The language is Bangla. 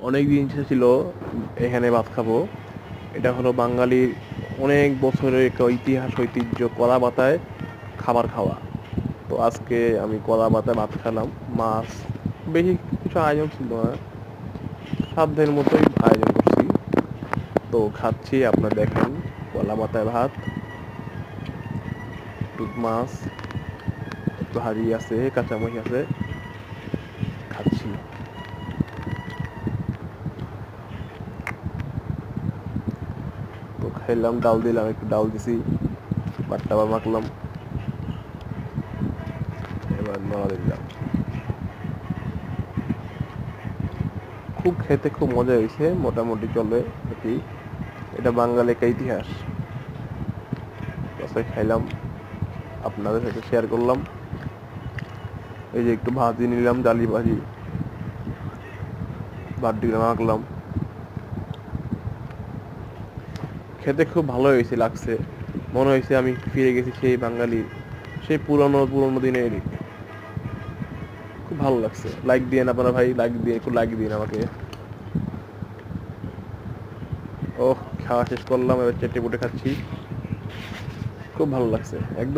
অনেক দিন ইচ্ছা ছিল এখানে ভাত খাবো। এটা হলো বাঙালির অনেক বছরের একটা ইতিহাস ঐতিহ্য, কলা পাতায় খাবার খাওয়া। তো আজকে আমি কলা পাতায় ভাত খেলাম। মাছ বেশি কিছু আয়োজন ছিল না, সাধ্যের মতোই আয়োজন করছি। তো খাচ্ছি, আপনার দেখেন, কলা পাতায় ভাত, একটু মাছ, একটু ভাজি আছে, কাঁচামরিচ আছে, খাচ্ছি। তো খাইলাম, ডাল দিলাম, একটু ডাল দিছি, ভাতটা আবার মাখলাম, এবার নড়া দিলাম। খুব খেতে খুব মজা হয়েছে, মোটামুটি চলে আর কি। এটা বাঙালি একটা ইতিহাস। বাসায় খাইলাম, আপনাদের সাথে শেয়ার করলাম। এই যে একটু ভাজি নিলাম, জালি ভাজি, ভাত দিয়ে মাখলাম। খেতে খুব ভালো হয়েছে, লাগছে, মনে হয়েছে আমি ফিরে গেছি সেই বাঙালি, সেই পুরনো পুরনো দিনের। খুব ভালো লাগছে। লাইক দিয়েন আপনারা ভাই, লাইক দিয়ে একটু লাইক দিন আমাকে। ও, খাওয়া শেষ করলাম, এবার চেটে পুটে খাচ্ছি। খুব ভালো লাগছে একদম।